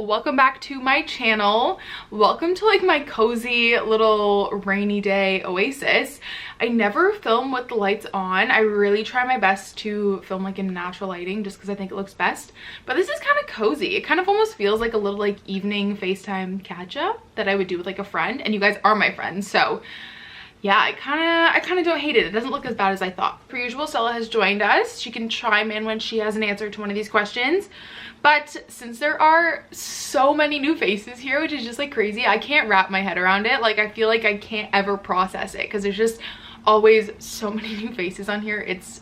welcome back to my channel. Welcome to like my cozy little rainy day oasis. I never film with the lights on. I really try my best to film like in natural lighting just because I think it looks best, but this is kind of cozy. It kind of almost feels like a little like evening FaceTime catch up that I would do with like a friend, and you guys are my friends, so yeah, I kind of don't hate it. It doesn't look as bad as I thought. Per usual, Stella has joined us. She can chime in when she has an answer to one of these questions. But since there are so many new faces here, which is just like crazy, I can't wrap my head around it. Like, I feel like I can't ever process it because there's just always so many new faces on here. It's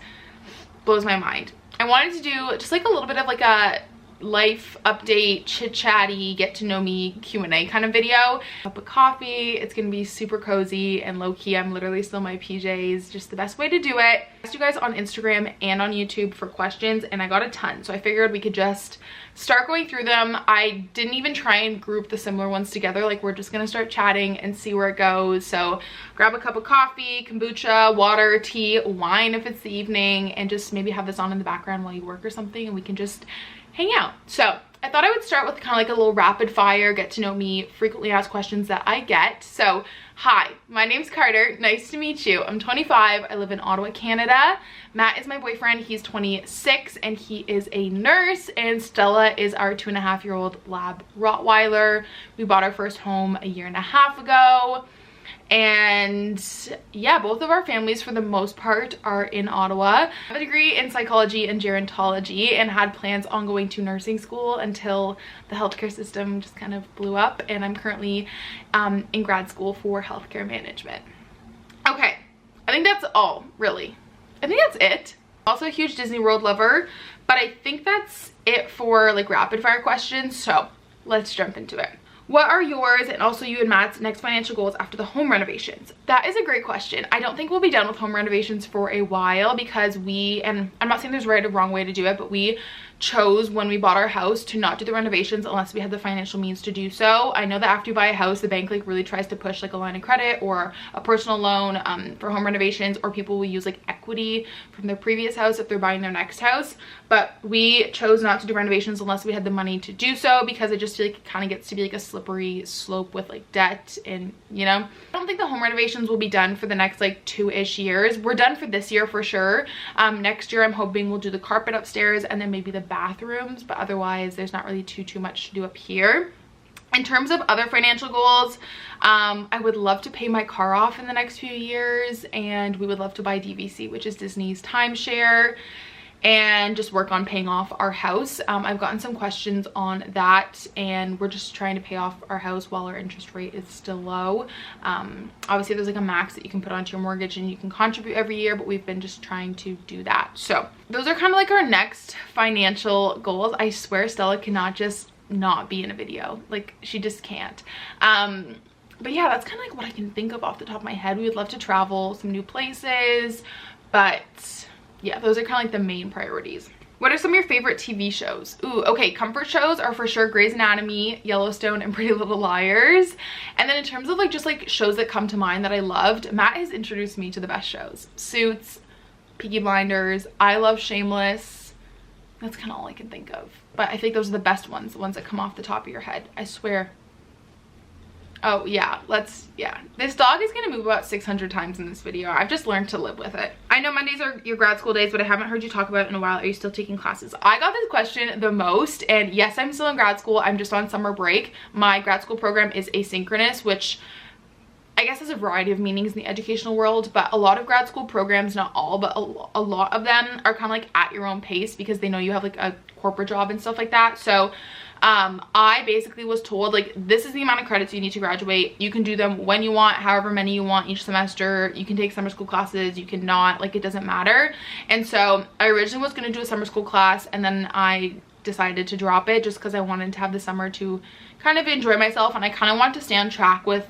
blows my mind. I wanted to do just like a little bit of like a life update, chit-chatty, get to know me Q&A kind of video. Cup of coffee. It's gonna be super cozy and low-key. I'm literally still in my PJs, just the best way to do it. I asked you guys on Instagram and on YouTube for questions, and I got a ton, so I figured we could just start going through them. I didn't even try and group the similar ones together. Like, we're just gonna start chatting and see where it goes. So grab a cup of coffee, kombucha, water, tea, wine if it's the evening, and just maybe have this on in the background while you work or something, and we can just hang out. So I thought I would start with kind of like a little rapid fire, get to know me, frequently asked questions that I get. So hi, my name's Carter. Nice to meet you. I'm 25. I live in Ottawa, Canada. Matt is my boyfriend. He's 26 and he is a nurse. And Stella is our 2.5-year-old lab Rottweiler. We bought our first home a 1.5 years ago. And yeah, both of our families for the most part are in Ottawa. I have a degree in psychology and gerontology and had plans on going to nursing school until the healthcare system just kind of blew up, and I'm currently in grad school for healthcare management. Okay, I think that's all, really. I think that's it. Also a huge Disney World lover, but I think that's it for like rapid fire questions, so let's jump into it. What are yours and also you and Matt's next financial goals after the home renovations? That is a great question. I don't think we'll be done with home renovations for a while because and I'm not saying there's right or wrong way to do it, but we chose when we bought our house to not do the renovations unless we had the financial means to do so. I know that after you buy a house, the bank like really tries to push like a line of credit or a personal loan for home renovations, or people will use like equity from their previous house if they're buying their next house. But we chose not to do renovations unless we had the money to do so, because I just feel like it kind of gets to be like a slippery slope with like debt, and you know, I don't think the home renovations will be done for the next like 2-ish years. We're done for this year for sure. Next year I'm hoping we'll do the carpet upstairs and then maybe the bathrooms, but otherwise there's not really too much to do up here. In terms of other financial goals, I would love to pay my car off in the next few years, and we would love to buy DVC, which is Disney's timeshare, and just work on paying off our house. I've gotten some questions on that, and we're just trying to pay off our house while our interest rate is still low. Obviously there's like a max that you can put onto your mortgage and you can contribute every year, but we've been just trying to do that. So those are kind of like our next financial goals. I swear Stella cannot just not be in a video. Like, she just can't. But yeah, that's kind of like what I can think of off the top of my head. We would love to travel some new places, but yeah, those are kind of like the main priorities. What are some of your favorite TV shows? Ooh, okay, comfort shows are for sure Grey's Anatomy, Yellowstone, and Pretty Little Liars. And then in terms of like just like shows that come to mind that I loved, Matt has introduced me to the best shows. Suits, Peaky Blinders, I love Shameless. That's kind of all I can think of. But I think those are the best ones, the ones that come off the top of your head, I swear. Oh yeah, yeah. This dog is gonna move about 600 times in this video. I've just learned to live with it. I know Mondays are your grad school days, but I haven't heard you talk about it in a while. Are you still taking classes? I got this question the most, and yes, I'm still in grad school. I'm just on summer break. My grad school program is asynchronous, which I guess has a variety of meanings in the educational world, but a lot of grad school programs, not all, but a lot of them are kind of like at your own pace because they know you have like a corporate job and stuff like that. So I basically was told like, this is the amount of credits you need to graduate. You can do them when you want, however many you want each semester. You can take summer school classes, you cannot, like, it doesn't matter. And so I originally was going to do a summer school class, and then I decided to drop it just because I wanted to have the summer to kind of enjoy myself, and I kind of wanted to stay on track with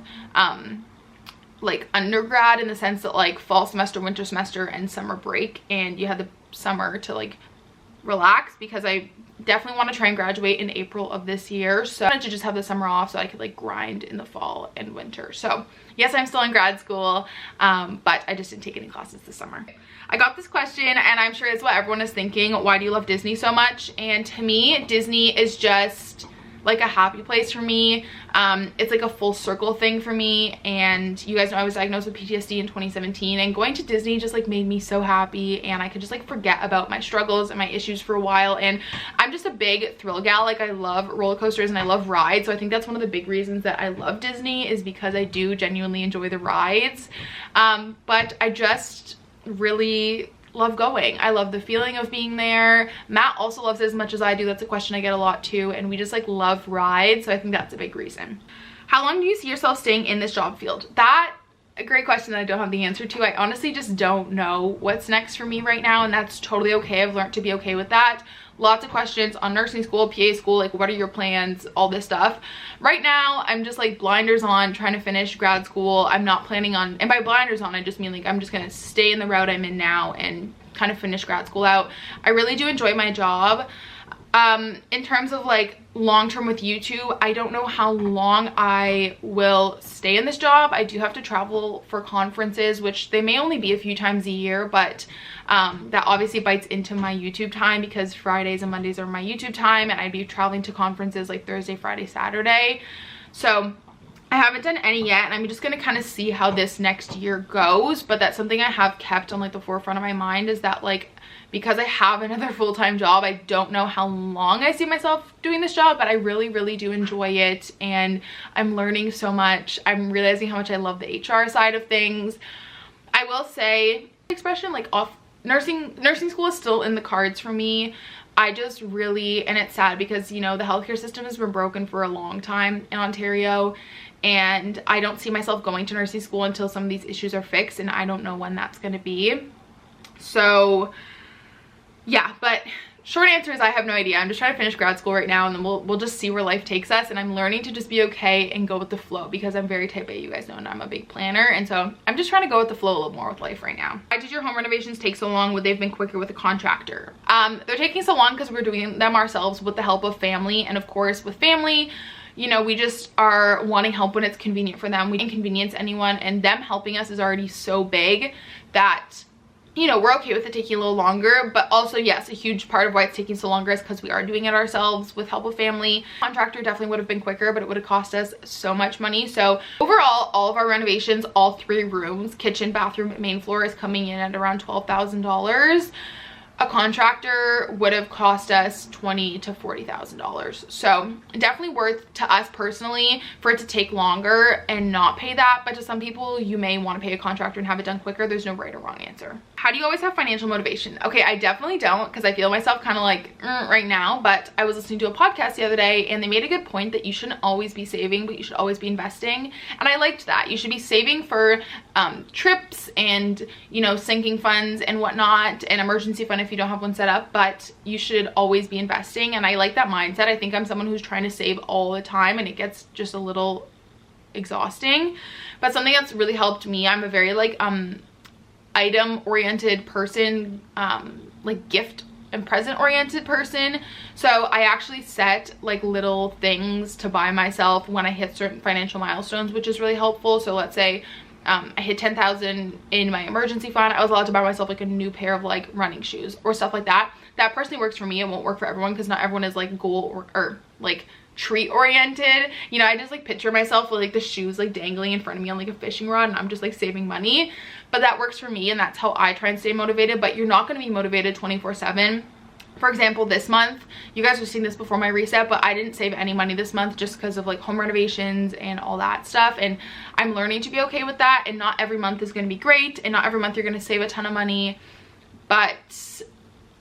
like undergrad, in the sense that like fall semester, winter semester, and summer break, and you had the summer to like relax, because I definitely want to try and graduate in April of this year. So I wanted to just have the summer off so I could like grind in the fall and winter. So yes, I'm still in grad school, but I just didn't take any classes this summer. I got this question, and I'm sure it's what everyone is thinking. Why do you love Disney so much? And to me, Disney is just like a happy place for me. It's like a full circle thing for me, and you guys know I was diagnosed with PTSD in 2017, and going to Disney just like made me so happy, and I could just like forget about my struggles and my issues for a while. And I'm just a big thrill gal. Like, I love roller coasters and I love rides, so I think that's one of the big reasons that I love Disney, is because I do genuinely enjoy the rides. But I just really love going. I love the feeling of being there. Matt also loves it as much as I do. That's a question I get a lot too, and we just like love rides, so I think that's a big reason. How long do you see yourself staying in this job field? That a great question that I don't have the answer to. I honestly just don't know what's next for me right now, and that's totally okay. I've learned to be okay with that. Lots of questions on nursing school, PA school, like what are your plans, all this stuff. Right now, I'm just like blinders on, trying to finish grad school. I'm not planning on, and by blinders on, I just mean like I'm just gonna stay in the route I'm in now and kind of finish grad school out. I really do enjoy my job. In terms of like long-term with YouTube, I don't know how long I will stay in this job. I do have to travel for conferences, which they may only be a few times a year, but that obviously bites into my YouTube time, because Fridays and Mondays are my YouTube time, and I'd be traveling to conferences like Thursday, Friday, Saturday. So I haven't done any yet, and I'm just gonna kind of see how this next year goes. But that's something I have kept on like the forefront of my mind, is that like, because I have another full-time job, I don't know how long I see myself doing this job, but I really, really do enjoy it, and I'm learning so much. I'm realizing how much I love the HR side of things. I will say, expression like off nursing school is still in the cards for me. I just really, and it's sad because, you know, the healthcare system has been broken for a long time in Ontario, and I don't see myself going to nursing school until some of these issues are fixed, and I don't know when that's going to be. So yeah, but short answer is I have no idea. I'm just trying to finish grad school right now, and then we'll just see where life takes us. And I'm learning to just be okay and go with the flow, because I'm very type A, you guys know, and I'm a big planner, and so I'm just trying to go with the flow a little more with life right now. Why did your home renovations take so long? Would they've been quicker with a contractor? They're taking so long because we're doing them ourselves with the help of family, and of course with family, you know, we just are wanting help when it's convenient for them. We didn't inconvenience anyone, and them helping us is already so big that, you know, we're okay with it taking a little longer. But also, yes, a huge part of why it's taking so longer is because we are doing it ourselves with help of family. Contractor definitely would have been quicker, but it would have cost us so much money. So overall, all of our renovations, all 3 rooms, kitchen, bathroom, main floor, is coming in at around $12,000. A contractor would have cost us $20,000 to $40,000. So definitely worth to us personally for it to take longer and not pay that. But to some people, you may want to pay a contractor and have it done quicker. There's no right or wrong answer. How do you always have financial motivation? Okay, I definitely don't, because I feel myself kind of like right now. But I was listening to a podcast the other day, and they made a good point that you shouldn't always be saving, but you should always be investing. And I liked that. You should be saving for trips and, you know, sinking funds and whatnot, and emergency fund if you don't have one set up, but you should always be investing. And I like that mindset. I think I'm someone who's trying to save all the time, and it gets just a little exhausting. But something that's really helped me, I'm a very like item oriented person, like gift and present oriented person. So I actually set like little things to buy myself when I hit certain financial milestones, which is really helpful. So let's say I hit 10,000 in my emergency fund, I was allowed to buy myself like a new pair of like running shoes or stuff like that. That personally works for me. It won't work for everyone, because not everyone is like goal or like treat oriented. You know, I just like picture myself with like the shoes like dangling in front of me on like a fishing rod, and I'm just like saving money. But that works for me, and that's how I try and stay motivated. But you're not going to be motivated 24/7. For example, this month, you guys have seen this before my reset, but I didn't save any money this month just because of like home renovations and all that stuff. And I'm learning to be okay with that. And not every month is going to be great, and not every month you're going to save a ton of money. But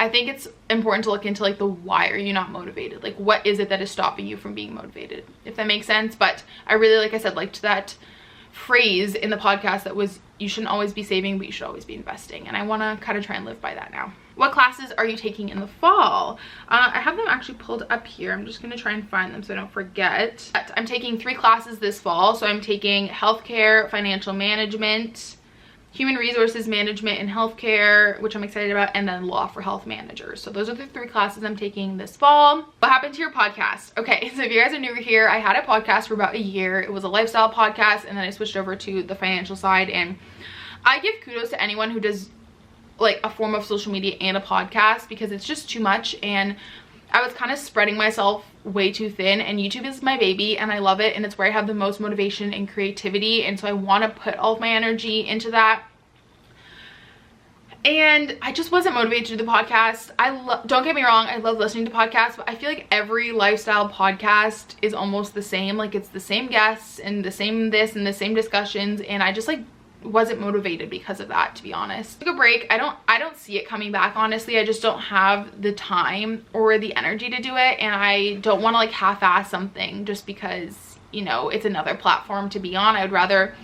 I think it's important to look into like the why are you not motivated? Like, what is it that is stopping you from being motivated, if that makes sense. But I really, like I said, liked that phrase in the podcast that was, you shouldn't always be saving, but you should always be investing. And I want to kind of try and live by that now. What classes are you taking in the fall? I have them actually pulled up here. I'm just going to try and find them so I don't forget. But I'm taking 3 classes this fall. So I'm taking healthcare, financial management, human resources management and healthcare, which I'm excited about, and then law for health managers. So those are the 3 classes I'm taking this fall. What happened to your podcast? Okay, so if you guys are new here, I had a podcast for about a year. It was a lifestyle podcast, and then I switched over to the financial side. And I give kudos to anyone who does like a form of social media and a podcast, because it's just too much. And I was kind of spreading myself way too thin, and YouTube is my baby and I love it, and it's where I have the most motivation and creativity, and so I want to put all of my energy into that. And I just wasn't motivated to do the podcast. Don't get me wrong, I love listening to podcasts, but I feel like every lifestyle podcast is almost the same. Like, it's the same guests and the same this and the same discussions, and I just like wasn't motivated because of that, to be honest. Took a break. I don't see it coming back, honestly. I just don't have the time or the energy to do it, and I don't want to like half-ass something just because, you know, it's another platform to be on. I would rather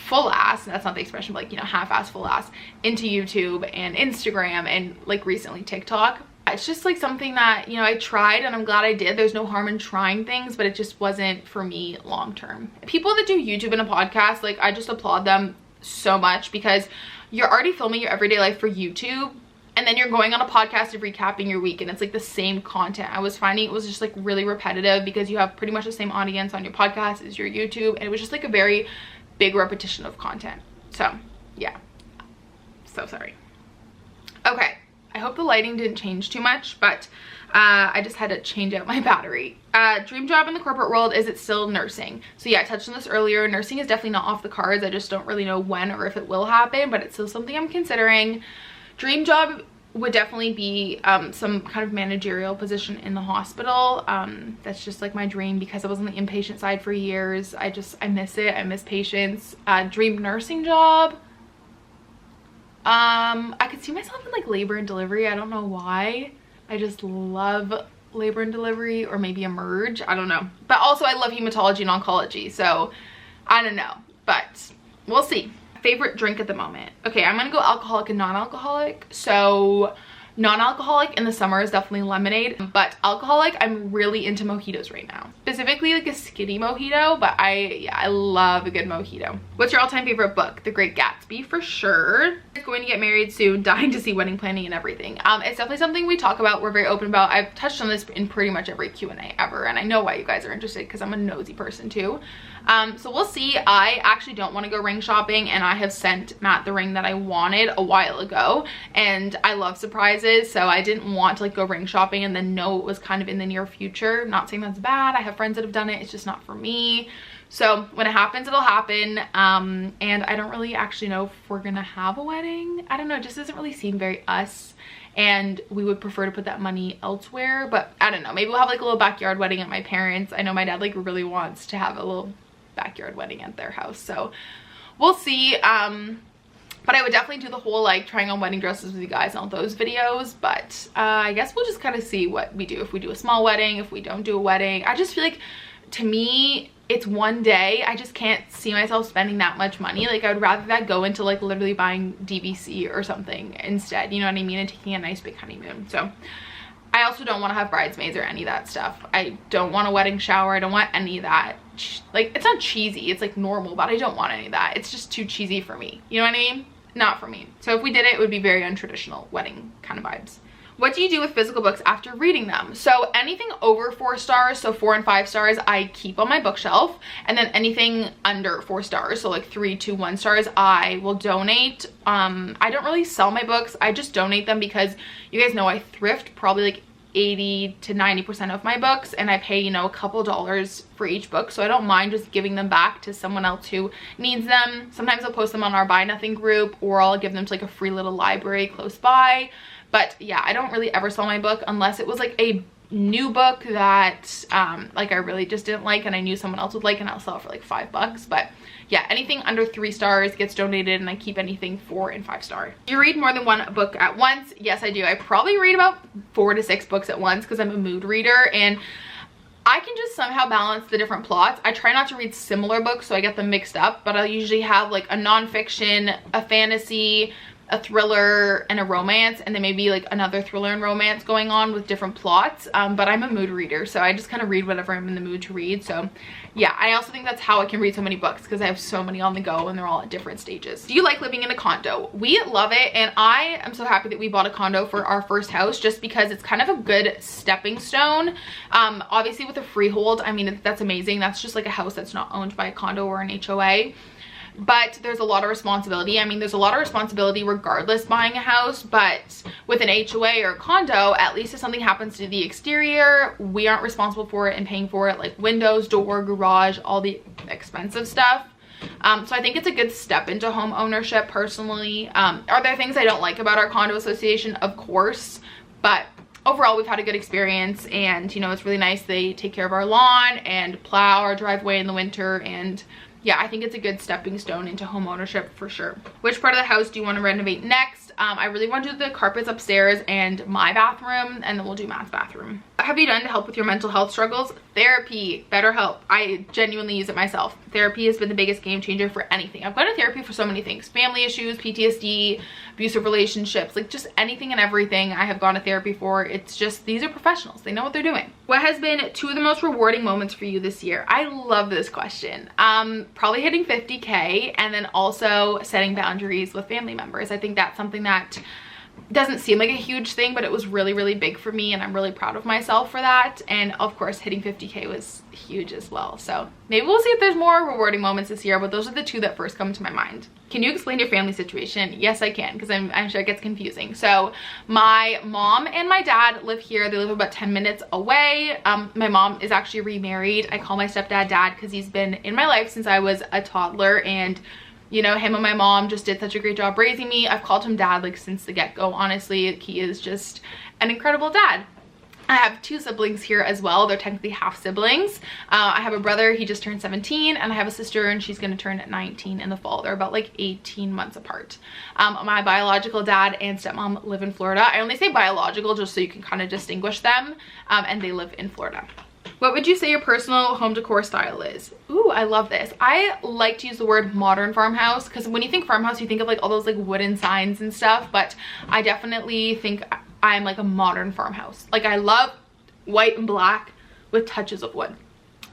full ass, that's not the expression, but like, you know, half-ass, full ass into YouTube and Instagram and like recently TikTok. It's just like something that, you know, I tried and I'm glad I did. There's no harm in trying things, but it just wasn't for me long term. People that do YouTube and a podcast, like, I just applaud them so much, because you're already filming your everyday life for YouTube, and then you're going on a podcast of recapping your week, and it's like the same content. I was finding it was just like really repetitive because you have pretty much the same audience on your podcast as your YouTube, and it was just like a very big repetition of content. So yeah, so sorry. Okay, I hope the lighting didn't change too much, but I just had to change out my battery. Dream job in the corporate world, is it still nursing? So yeah, I touched on this earlier. Nursing is definitely not off the cards. I just don't really know when or if it will happen, but it's still something I'm considering. Dream job would definitely be some kind of managerial position in the hospital. That's just like my dream, because I was on the inpatient side for years. I miss it. I miss patients. Dream nursing job, I could see myself in like labor and delivery. I don't know why. I just love labor and delivery, or maybe emerge. I don't know. But also I love hematology and oncology, so I don't know, but we'll see. Favorite drink at the moment. Okay, I'm gonna go alcoholic and non-alcoholic. So non-alcoholic in the summer is definitely lemonade, but alcoholic, I'm really into mojitos right now. Specifically like a skinny mojito, but I love a good mojito. What's your all-time favorite book? The Great Gatsby, for sure. Going to get married soon, dying to see wedding planning and everything. It's definitely something we talk about, we're very open about. I've touched on this in pretty much every Q&A ever, and I know why you guys are interested, because I'm a nosy person too. So we'll see. I actually don't want to go ring shopping, and I have sent Matt the ring that I wanted a while ago, and I love surprises, so I didn't want to like go ring shopping and then know it was kind of in the near future. Not saying that's bad. I have friends that have done it. It's just not for me. So when it happens, it'll happen. And I don't really actually know if we're gonna have a wedding. I don't know, it just doesn't really seem very us, and we would prefer to put that money elsewhere. But I don't know, maybe we'll have like a little backyard wedding at my parents'. I know my dad like really wants to have a little backyard wedding at their house, so we'll see. But I would definitely do the whole like trying on wedding dresses with you guys and all those videos, but I guess we'll just kind of see what we do. If we do a small wedding, if we don't do a wedding. I just feel like, to me, it's one day. I just can't see myself spending that much money. Like, I would rather that go into like literally buying DVC or something instead, you know what I mean, and taking a nice big honeymoon. So I also don't want to have bridesmaids or any of that stuff. I don't want a wedding shower. I don't want any of that. Like, it's not cheesy, it's like normal, but I don't want any of that. It's just too cheesy for me, you know what I mean? Not for me. So if we did it, it would be very untraditional wedding kind of vibes. What do you do with physical books after reading them? So anything over 4 stars, so 4 and 5 stars, I keep on my bookshelf. And then anything under 4 stars, so like 3, 2, 1 stars, I will donate. I don't really sell my books. I just donate them because you guys know I thrift probably like 80 to 90% of my books, and I pay, you know, a couple dollars for each book, so I don't mind just giving them back to someone else who needs them. Sometimes I'll post them on our Buy Nothing group, or I'll give them to like a free little library close by. But yeah, I don't really ever sell my book unless it was like a new book that like I really just didn't like and I knew someone else would like, and I'll sell it for like $5. But yeah, anything under 3 stars gets donated, and I keep anything 4 and 5 star. Do you read more than one book at once? Yes, I do. I probably read about 4 to 6 books at once because I'm a mood reader, and I can just somehow balance the different plots. I try not to read similar books so I get them mixed up, but I'll usually have like a nonfiction, a fantasy, a thriller, and a romance, and then maybe like another thriller and romance going on with different plots. But I'm a mood reader, so I just kind of read whatever I'm in the mood to read. So yeah, I also think that's how I can read so many books, because I have so many on the go and they're all at different stages. Do you like living in a condo? We love it, and I am so happy that we bought a condo for our first house, just because it's kind of a good stepping stone. Obviously with a freehold, I mean, that's amazing. That's just like a house that's not owned by a condo or an HOA. but there's a lot of responsibility. I mean, there's a lot of responsibility regardless buying a house, but with an HOA or a condo, at least if something happens to the exterior, we aren't responsible for it and paying for it, like windows, door, garage, all the expensive stuff. So I think it's a good step into home ownership personally. Are there things I don't like about our condo association? Of course, but overall we've had a good experience, and you know, it's really nice. They take care of our lawn and plow our driveway in the winter, and yeah, I think it's a good stepping stone into home ownership for sure. Which part of the house do you want to renovate next? I really want to do the carpets upstairs and my bathroom, and then we'll do Matt's bathroom. What have you done to help with your mental health struggles? Therapy, BetterHelp. I genuinely use it myself. Therapy has been the biggest game changer for anything. I've gone to therapy for so many things. Family issues, PTSD, abusive relationships, like just anything and everything I have gone to therapy for. It's just, these are professionals. They know what they're doing. What has been 2 of the most rewarding moments for you this year? I love this question. Probably hitting 50K, and then also setting boundaries with family members. I think that's something that doesn't seem like a huge thing, but it was really, really big for me, and I'm really proud of myself for that. And of course, hitting 50K was huge as well. So maybe we'll see if there's more rewarding moments this year, but those are the 2 that first come to my mind. Can you explain your family situation? Yes, I can, because I'm sure it gets confusing. So my mom and my dad live here. They live about 10 minutes away. My mom is actually remarried. I call my stepdad dad because he's been in my life since I was a toddler, and you know, him and my mom just did such a great job raising me. I've called him dad like since the get-go. Honestly, he is just an incredible dad. I have 2 siblings here as well. They're technically half siblings. I have a brother, he just turned 17, and I have a sister, and she's gonna turn 19 in the fall. They're about like 18 months apart. My biological dad and stepmom live in Florida. I only say biological just so you can kind of distinguish them, and they live in Florida. What would you say your personal home decor style is? Ooh, I love this. I like to use the word modern farmhouse, because when you think farmhouse, you think of like all those like wooden signs and stuff, but I definitely think I'm like a modern farmhouse. Like I love white and black with touches of wood.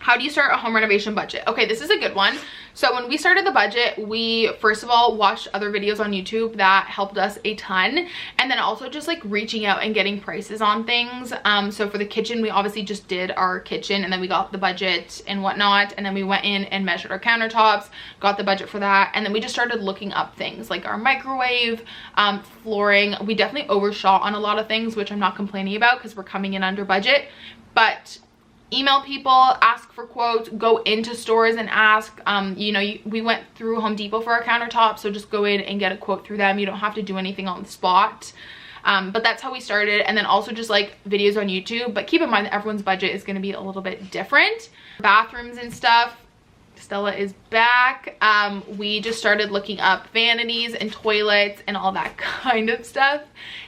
How do you start a home renovation budget? Okay, this is a good one. So when we started the budget, we first of all watched other videos on YouTube that helped us a ton, and then also just like reaching out and getting prices on things. So for the kitchen, we obviously just did our kitchen, and then we got the budget and whatnot, and then we went in and measured our countertops, got the budget for that, and then we just started looking up things like our microwave, flooring. We definitely overshot on a lot of things, which I'm not complaining about because we're coming in under budget, but email people, ask for quotes, go into stores and ask. You know, we went through Home Depot for our countertop, so just go in and get a quote through them. You don't have to do anything on the spot. But that's how we started. And then also just like videos on YouTube, but keep in mind that everyone's budget is going to be a little bit different. Bathrooms and stuff, Stella is back. We just started looking up vanities and toilets and all that kind of stuff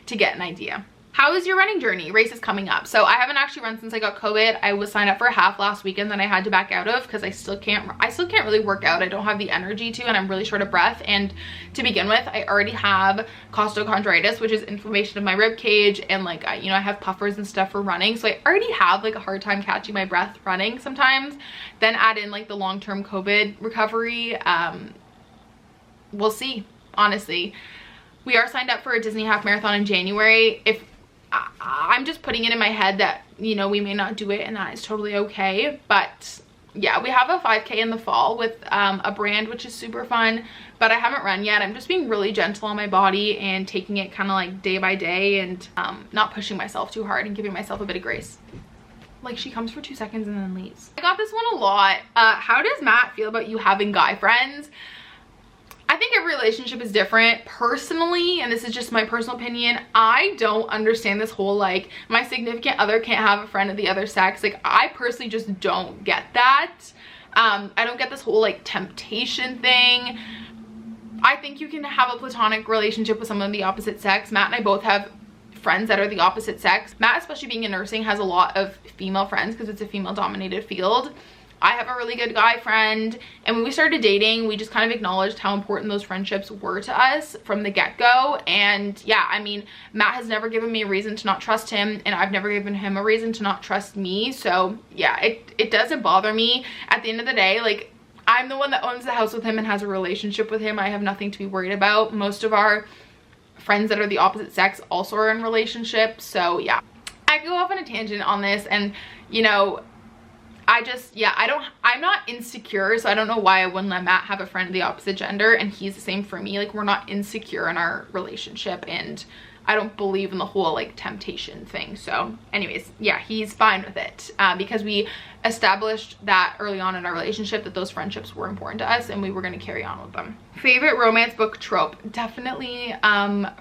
to get an idea. How is your running journey? Race is coming up. So I haven't actually run since I got COVID. I was signed up for a half last weekend that I had to back out of because I still can't really work out. I don't have the energy to, and I'm really short of breath. And to begin with, I already have costochondritis, which is inflammation of my rib cage, and like I have puffers and stuff for running. So I already have like a hard time catching my breath running sometimes. Then add in like the long-term COVID recovery. We'll see, honestly. We are signed up for a Disney half marathon in January. If I'm just putting it in my head that, you know, we may not do it, and that is totally okay. But yeah, we have a 5K in the fall with a brand, which is super fun, but I haven't run yet. I'm just being really gentle on my body and taking it kind of like day by day, and not pushing myself too hard and giving myself a bit of grace. Like, she comes for 2 seconds and then leaves. I got this one a lot. How does Matt feel about you having guy friends? I think every relationship is different. Personally, and this is just my personal opinion, I don't understand this whole like my significant other can't have a friend of the other sex. Like, I personally just don't get that. I don't get this whole like temptation thing. I think you can have a platonic relationship with someone of the opposite sex. Matt and I both have friends that are the opposite sex. Matt, especially being in nursing, has a lot of female friends because it's a female dominated field. I have a really good guy friend, and when we started dating, we just kind of acknowledged how important those friendships were to us from the get-go. And yeah, I mean, Matt has never given me a reason to not trust him, and I've never given him a reason to not trust me. So yeah, it doesn't bother me. At the end of the day, like, I'm the one that owns the house with him and has a relationship with him. I have nothing to be worried about. Most of our friends that are the opposite sex also are in relationships. So yeah, I could go off on a tangent on this, and you know, yeah, I'm not insecure, so I don't know why I wouldn't let Matt have a friend of the opposite gender, and he's the same for me. Like, we're not insecure in our relationship, and I don't believe in the whole like temptation thing. So anyways, yeah, he's fine with it, because we established that early on in our relationship that those friendships were important to us and we were going to carry on with them. Favorite romance book trope? Definitely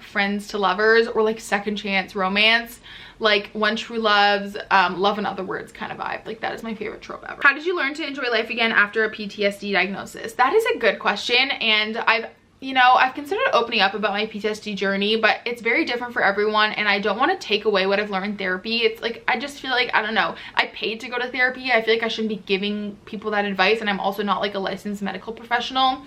friends to lovers, or like second chance romance, like One True Love's Love in Other Words kind of vibe. Like, that is my favorite trope ever. How did you learn to enjoy life again after a PTSD diagnosis? That is a good question, and I've considered opening up about my PTSD journey, but it's very different for everyone, and I don't want to take away what I've learned in therapy. It's like, I just feel like, I don't know, I paid to go to therapy. I feel like I shouldn't be giving people that advice, and I'm also not like a licensed medical professional,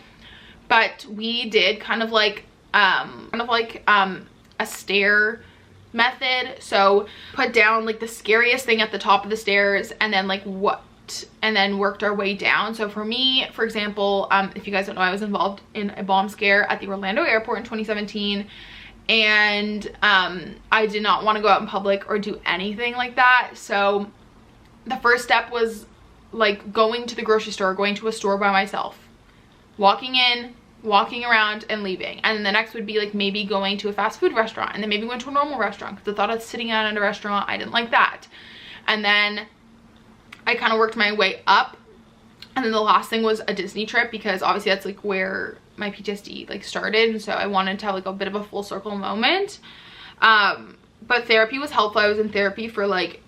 but we did kind of like a stair method. So put down like the scariest thing at the top of the stairs, and then and then worked our way down. So for me, for example, if you guys don't know, I was involved in a bomb scare at the Orlando airport in 2017, and I did not want to go out in public or do anything like that. So the first step was like going to the grocery store, going to a store by myself, walking in, walking around, and leaving. And then the next would be like maybe going to a fast food restaurant, and then maybe going to a normal restaurant, because the thought of sitting down at a restaurant, I didn't like that. And then I kind of worked my way up, and then the last thing was a Disney trip, because obviously that's like where my PTSD like started, and so I wanted to have like a bit of a full circle moment. But therapy was helpful. I was in therapy for like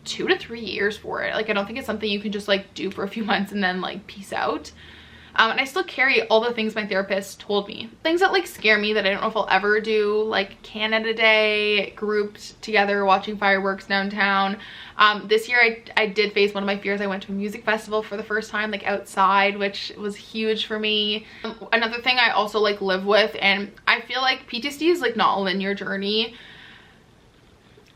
2 to 3 years for it. Like, I don't think it's something you can just like do for a few months and then like peace out. And I still carry all the things my therapist told me. Things that like scare me that I don't know if I'll ever do, like Canada Day, grouped together watching fireworks downtown. This year I did face one of my fears. I went to a music festival for the first time, like outside, which was huge for me. Another thing I also like live with, and I feel like PTSD is like not a linear journey.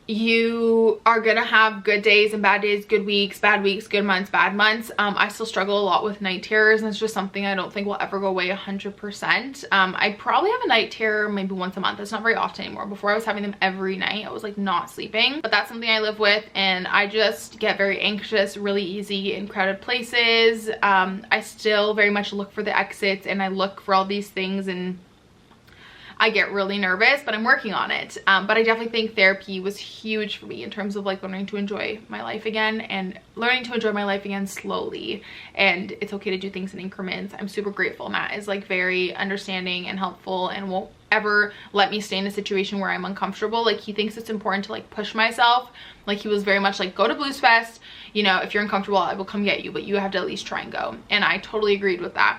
You are gonna have good days and bad days, good weeks, good months, bad months. I still struggle a lot with night terrors, and it's just something I don't think will ever go away 100%. I probably have a night terror maybe once a month. It's not very often anymore. Before I was having them every night. I was like not sleeping, but that's something I live with, and I just get very anxious really easy in crowded places. I still very much look for the exits, and I look for all these things, and I get really nervous, but I'm working on it. But I definitely think therapy was huge for me in terms of like learning to enjoy my life again, and learning to enjoy my life again slowly. And it's okay to do things in increments. I'm super grateful. Matt is like very understanding and helpful, and won't ever let me stay in a situation where I'm uncomfortable. Like, he thinks it's important to like push myself. Like, he was very much like, go to Blues Fest, you know, if you're uncomfortable, I will come get you, but you have to at least try and go. And I totally agreed with that.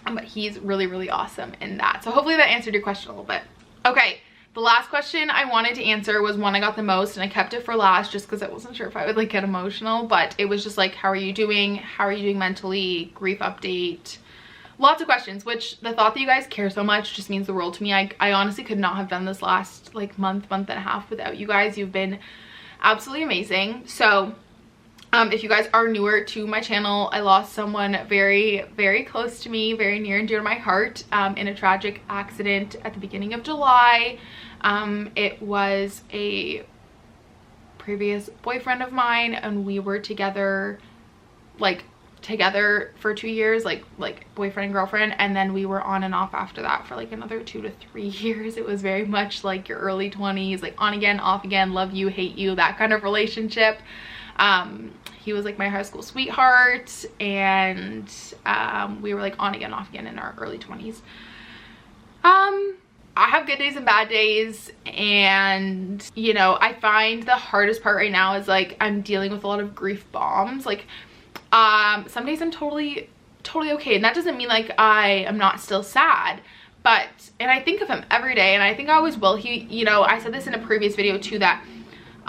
But he's really, really awesome in that. So hopefully that answered your question a little bit. Okay, the last question I wanted to answer was one I got the most, and I kept it for last just because I wasn't sure if I would like get emotional, but it was just like, how are you doing? How are you doing mentally? Grief update. Lots of questions, which the thought that you guys care so much just means the world to me. I honestly could not have done this last like month and a half without you guys. You've been absolutely amazing. So if you guys are newer to my channel, I lost someone very, very close to me, very near and dear to my heart, in a tragic accident at the beginning of July. It was a previous boyfriend of mine, and we were together for 2 years, like boyfriend and girlfriend, and then we were on and off after that for like another 2 to 3 years. It was very much like your early 20s, like on again, off again, love you, hate you, that kind of relationship. He was like my high school sweetheart, and we were like on again, off again in our early 20s. I have good days and bad days, and you know, I find the hardest part right now is like I'm dealing with a lot of grief bombs. Like some days I'm totally okay, and that doesn't mean like I am not still sad, but, and I think of him every day, and I think I always will. He, you know, I said this in a previous video too, that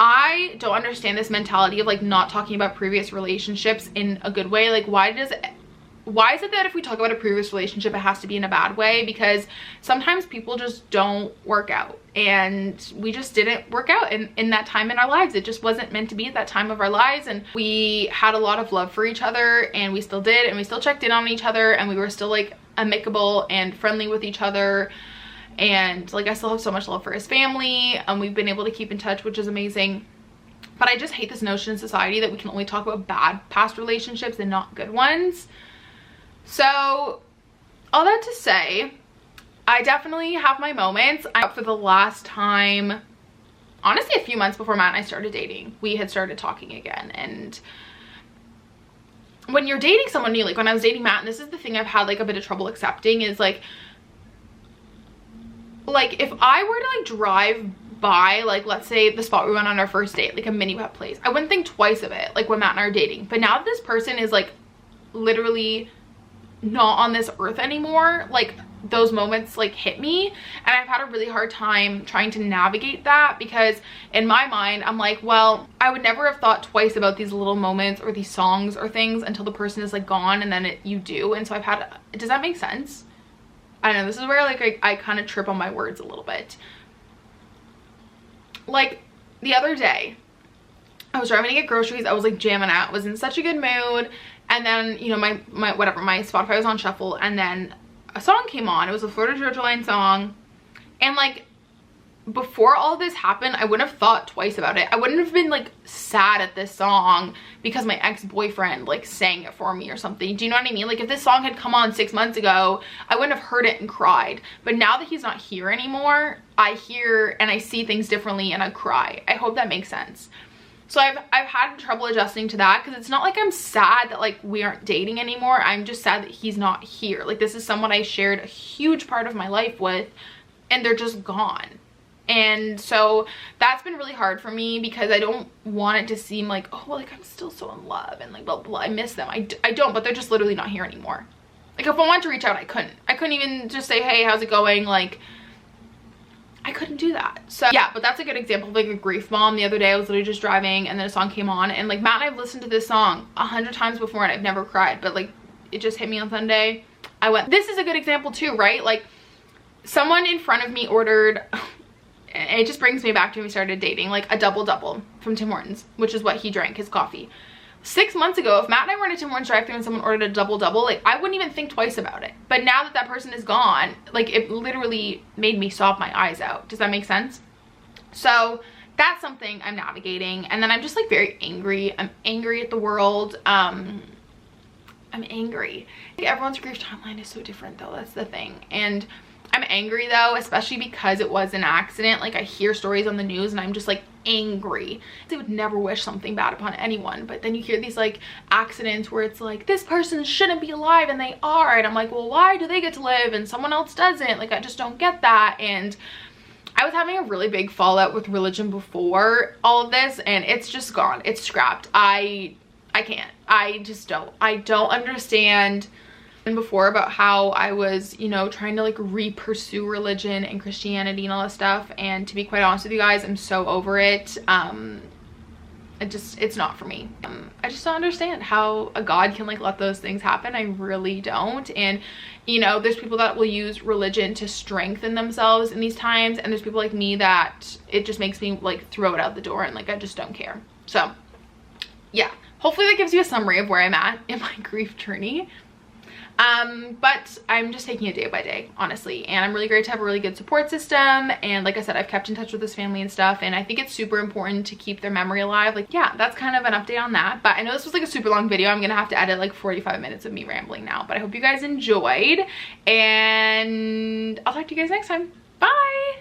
I don't understand this mentality of like not talking about previous relationships in a good way. Like, why is it that if we talk about a previous relationship, it has to be in a bad way? Because sometimes people just don't work out, and we just didn't work out in that time in our lives. It just wasn't meant to be at that time of our lives, and we had a lot of love for each other, and we still did, and we still checked in on each other, and we were still like amicable and friendly with each other. And like, I still have so much love for his family, and we've been able to keep in touch, which is amazing. But I just hate this notion in society that we can only talk about bad past relationships and not good ones. So all that to say, I definitely have my moments. For the last time, honestly a few months before Matt and I started dating, we had started talking again. And when you're dating someone new, like when I was dating Matt, and this is the thing I've had like a bit of trouble accepting, is like if I were to like drive by, like let's say the spot we went on our first date, like a mini wet place, I wouldn't think twice of it like when Matt and I are dating. But now that this person is like literally not on this earth anymore, like those moments like hit me, and I've had a really hard time trying to navigate that, because in my mind I'm like, well, I would never have thought twice about these little moments or these songs or things until the person is like gone, and then you do. And so I've had, does that make sense? I don't know, this is where like I kind of trip on my words a little bit. Like the other day I was driving to get groceries, I was like jamming out, was in such a good mood, and then, you know, my Spotify was on shuffle, and then a song came on. It was a Florida Georgia Line song, and like before all this happened, I wouldn't have thought twice about it. I wouldn't have been like sad at this song because my ex-boyfriend like sang it for me or something. Do you know what I mean? Like if this song had come on 6 months ago, I wouldn't have heard it and cried. But now that he's not here anymore, I hear and I see things differently and I cry. I hope that makes sense. So I've had trouble adjusting to that, because it's not like I'm sad that like we aren't dating anymore. I'm just sad that he's not here. Like this is someone I shared a huge part of my life with, and they're just gone. And so that's been really hard for me, because I don't want it to seem like, oh, like I'm still so in love and like blah, blah, blah. I miss them. I don't, but they're just literally not here anymore. Like if I wanted to reach out, I couldn't even just say, hey, how's it going? Like I couldn't do that. So yeah, but that's a good example of like a grief bomb. The other day I was literally just driving, and then a song came on, and like Matt and I have listened to this song 100 times before and I've never cried, but like it just hit me on Sunday. I went, this is a good example too, right? Like someone in front of me ordered, and it just brings me back to when we started dating, like a double from Tim Hortons, which is what he drank, his coffee. 6 months ago, if Matt and I were in a Tim Hortons drive-thru and someone ordered a double, like I wouldn't even think twice about it. But now that that person is gone, like it literally made me sob my eyes out. Does that make sense? So that's something I'm navigating. And then I'm just like very angry. I'm angry at the world. I'm angry. Everyone's grief timeline is so different though. That's the thing. And I'm angry though, especially because it was an accident. Like I hear stories on the news and I'm just like angry. They would never wish something bad upon anyone, but then you hear these like accidents where it's like this person shouldn't be alive and they are, and I'm like, well, why do they get to live and someone else doesn't? Like I just don't get that. And I was having a really big fallout with religion before all of this, and it's just gone. It's scrapped. I can't. I don't understand. Before about how I was, you know, trying to like re-pursue religion and Christianity and all that stuff, and to be quite honest with you guys, I'm so over it. It's not for me. I just don't understand how a God can like let those things happen. I really don't. And you know, there's people that will use religion to strengthen themselves in these times, and there's people like me that it just makes me like throw it out the door, and like I just don't care. So yeah, hopefully that gives you a summary of where I'm at in my grief journey. But I'm just taking it day by day, honestly, and I'm really great to have a really good support system. And like I said, I've kept in touch with this family and stuff, and I think it's super important to keep their memory alive. Like, yeah, that's kind of an update on that. But I know this was like a super long video. I'm gonna have to edit like 45 minutes of me rambling now, but I hope you guys enjoyed, and I'll talk to you guys next time. Bye.